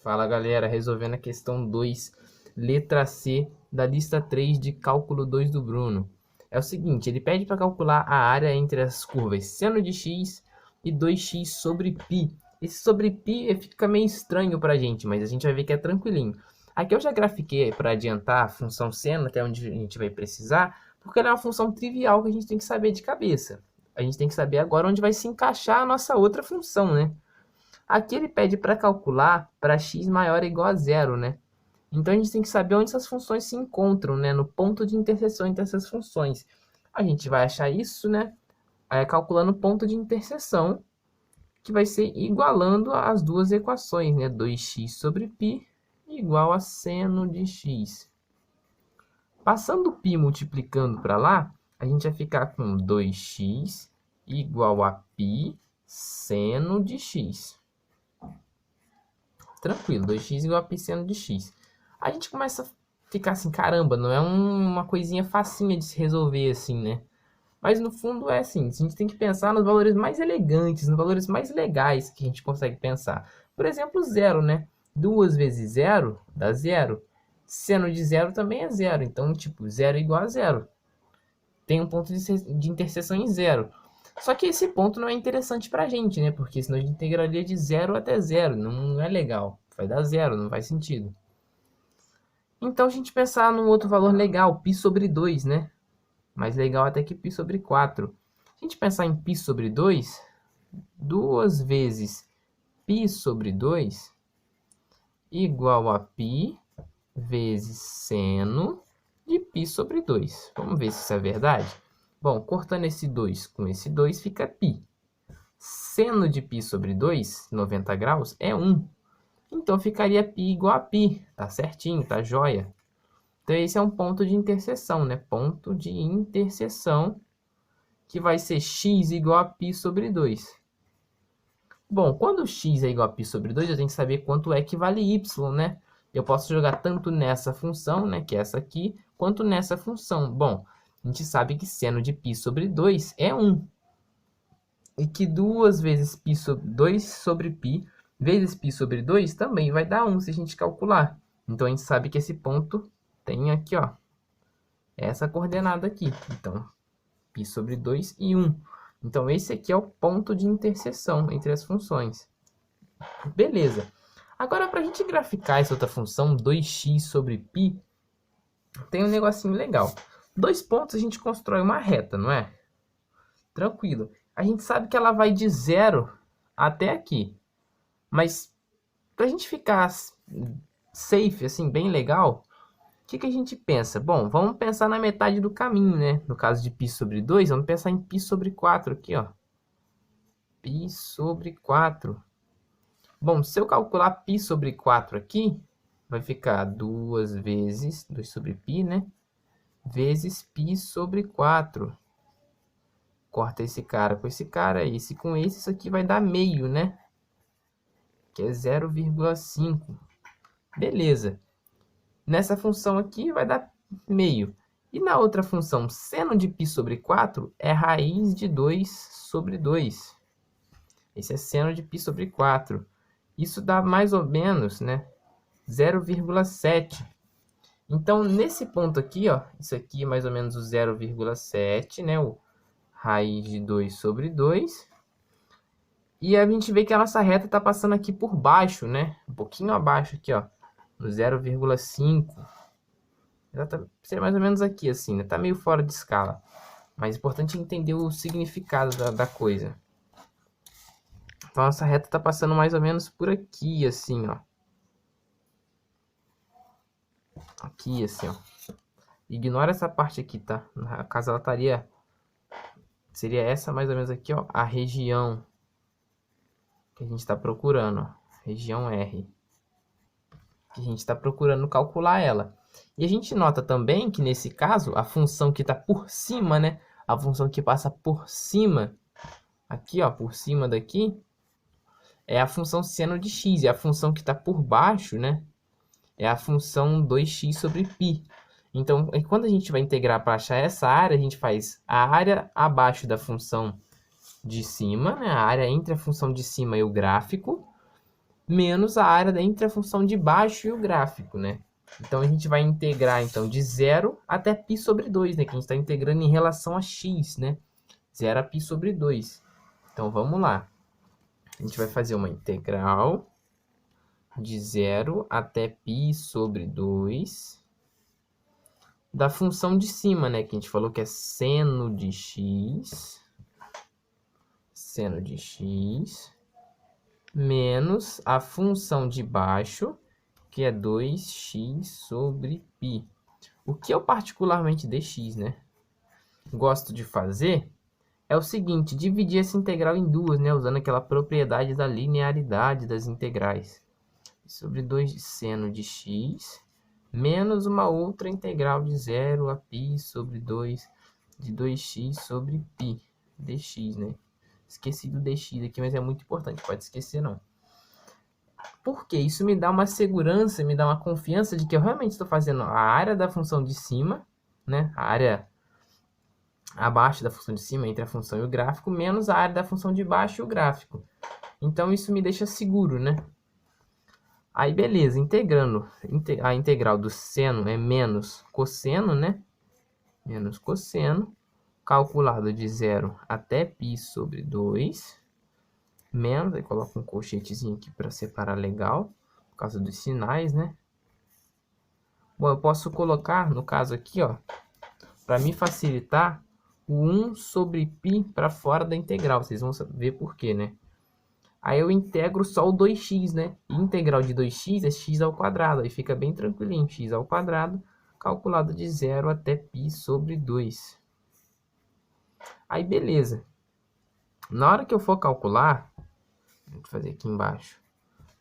Fala galera, resolvendo a questão 2, letra C da lista 3 de cálculo 2 do Bruno. É o seguinte, ele pede para calcular a área entre as curvas seno de x e 2x sobre π. Esse sobre π fica meio estranho para a gente, mas a gente vai ver que é tranquilinho. Aqui eu já grafiquei para adiantar a função seno até onde a gente vai precisar, porque ela é uma função trivial que a gente tem que saber de cabeça. A gente tem que saber agora onde vai se encaixar a nossa outra função, né? Aqui ele pede para calcular para x maior ou igual a zero, né? Então a gente tem que saber onde essas funções se encontram, né? No ponto de interseção entre essas funções. A gente vai achar isso, né? Calculando o ponto de interseção, que vai ser igualando as duas equações, né? 2x sobre π igual a seno de x. Passando o π multiplicando para lá, a gente vai ficar com 2x igual a π seno de x. Tranquilo, 2x igual a π seno de x. A gente começa a ficar assim, caramba, não é uma coisinha facinha de se resolver assim, né? Mas no fundo é assim, a gente tem que pensar nos valores mais elegantes, nos valores mais legais que a gente consegue pensar. Por exemplo, zero, né? 2 vezes zero dá zero. Seno de zero também é zero, então tipo, zero é igual a zero. Tem um ponto de interseção em zero. Só que esse ponto não é interessante para a gente, né? Porque senão a gente integraria de 0 até 0. Não é legal. Vai dar zero, não faz sentido. Então a gente pensar num outro valor legal, π sobre 2, né? Mais legal até que π sobre 4. Se a gente pensar em π sobre 2, 2 vezes π sobre 2 igual a π vezes seno de π sobre 2. Vamos ver se isso é verdade? Bom, cortando esse 2 com esse 2 fica π. Seno de π sobre 2, 90 graus, é 1. Então ficaria π igual a π. Tá certinho, tá joia. Então esse é um ponto de interseção, né? Ponto de interseção que vai ser x igual a π sobre 2. Bom, quando x é igual a π sobre 2, eu tenho que saber quanto é que vale y, né? Eu posso jogar tanto nessa função, né, que é essa aqui, quanto nessa função. Bom, a gente sabe que seno de π sobre 2 é 1. E que 2 vezes π sobre 2 sobre π vezes π sobre 2 também vai dar 1 se a gente calcular. Então a gente sabe que esse ponto tem aqui, ó, essa coordenada aqui. Então, π sobre 2 e 1. Então esse aqui é o ponto de interseção entre as funções. Beleza. Agora, para a gente graficar essa outra função, 2x sobre π, tem um negocinho legal. Dois pontos a gente constrói uma reta, não é? Tranquilo. A gente sabe que ela vai de 0 até aqui. Mas para a gente ficar safe, assim, bem legal, o que a gente pensa? Bom, vamos pensar na metade do caminho, né? No caso de π sobre 2, vamos pensar em π sobre 4 aqui, ó. π sobre 4. Bom, se eu calcular π sobre 4 aqui, vai ficar 2 vezes 2 sobre π, né? Vezes π sobre 4. Corta esse cara com esse cara, esse com esse, isso aqui vai dar meio, né? Que é 0,5. Beleza. Nessa função aqui vai dar meio. E na outra função, seno de π sobre 4 é raiz de 2 sobre 2. Esse é seno de π sobre 4. Isso dá mais ou menos, né, 0,7. Então, nesse ponto aqui, ó, isso aqui é mais ou menos o 0,7, né, o raiz de 2 sobre 2. E a gente vê que a nossa reta está passando aqui por baixo, né, um pouquinho abaixo aqui, ó, no 0,5. Seria mais ou menos aqui, assim, né, tá meio fora de escala. Mas é importante entender o significado da coisa. Então, nossa reta está passando mais ou menos por aqui, assim, ó. Aqui, assim, ó. Ignora essa parte aqui, tá? No caso, ela estaria... Seria essa mais ou menos aqui, ó. A região que a gente está procurando, ó. Região R. Que a gente está procurando calcular ela. E a gente nota também que, nesse caso, a função que está por cima, né? A função que passa por cima, aqui, ó, por cima daqui, é a função seno de x. E a função que está por baixo, né? É a função 2x sobre π. Então, quando a gente vai integrar para achar essa área, a gente faz a área abaixo da função de cima, né? A área entre a função de cima e o gráfico, menos a área entre a função de baixo e o gráfico, né? Então, a gente vai integrar, então, de 0 até π sobre 2, né? Que a gente está integrando em relação a x, né? 0 a π sobre 2. Então, vamos lá. A gente vai fazer uma integral de 0 até π sobre 2 da função de cima, né? Que a gente falou que é seno de x, menos a função de baixo, que é 2x sobre π. O que eu particularmente dx, né, gosto de fazer é o seguinte: dividir essa integral em duas, né, usando aquela propriedade da linearidade das integrais. Sobre 2 de seno de x, menos uma outra integral de 0 a π sobre 2 de 2x sobre π, dx, né? Esqueci do dx aqui, mas é muito importante, pode esquecer não. Porque isso me dá uma segurança, me dá uma confiança de que eu realmente estou fazendo a área da função de cima, né? A área abaixo da função de cima, entre a função e o gráfico, menos a área da função de baixo e o gráfico. Então, isso me deixa seguro, né? Aí, beleza, integrando. A integral do seno é menos cosseno, né? Menos cosseno, calculado de 0 até π sobre 2, menos, aí coloco um colchetezinho aqui para separar legal, por causa dos sinais, né? Bom, eu posso colocar, no caso aqui, ó, para me facilitar, o 1 sobre π para fora da integral. Vocês vão ver por quê, né? Aí eu integro só o 2x, né? E integral de 2x é x ao quadrado. Aí fica bem tranquilinho. X ao quadrado, calculado de 0 até π sobre 2. Aí, beleza. Na hora que eu for calcular, vou fazer aqui embaixo.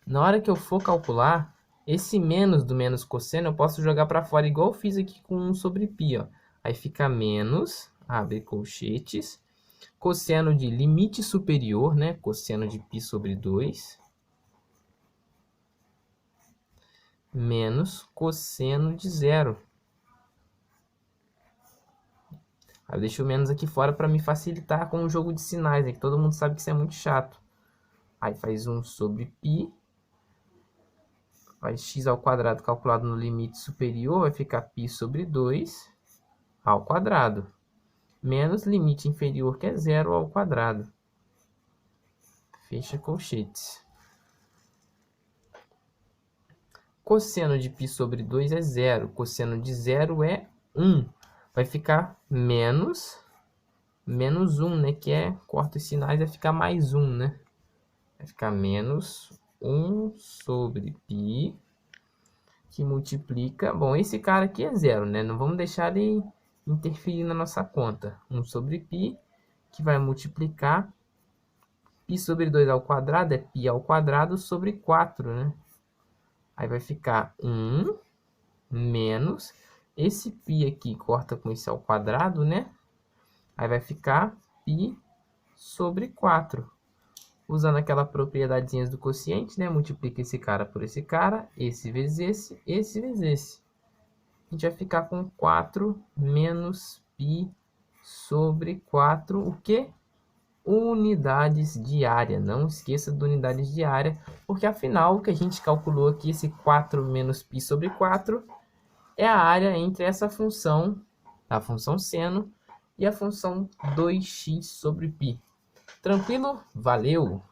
Na hora que eu for calcular, esse menos do menos cosseno eu posso jogar para fora, igual eu fiz aqui com 1 sobre π, ó. Aí fica menos, abre colchetes, cosseno de limite superior, né? Cosseno de π sobre 2, menos cosseno de 0. Aí eu deixo o menos aqui fora para me facilitar com o jogo de sinais, né? Que todo mundo sabe que isso é muito chato. Aí faz 1 sobre π, faz x ao quadrado calculado no limite superior, vai ficar π sobre 2 ao quadrado, menos limite inferior, que é 0 ao quadrado. Fecha colchetes. Cosseno de π sobre 2 é 0. Cosseno de 0 é 1. Vai ficar menos 1, né? Que é, corta os sinais, vai ficar mais 1, né? Vai ficar menos 1 sobre π, que multiplica... Bom, esse cara aqui é 0, né? Não vamos deixar ele interferir na nossa conta. 1 sobre π, que vai multiplicar π sobre 2 ao quadrado, é π ao quadrado sobre 4, né? Aí vai ficar 1 menos... Esse π aqui corta com esse ao quadrado, né? Aí vai ficar π sobre 4. Usando aquela propriedadezinha do quociente, né? Multiplica esse cara por esse cara, esse vezes esse vezes esse. A gente vai ficar com 4 menos π sobre 4, o quê? Unidades de área. Não esqueça de unidades de área, porque afinal o que a gente calculou aqui, esse 4 menos π sobre 4, é a área entre essa função, a função seno, e a função 2x sobre π. Tranquilo? Valeu!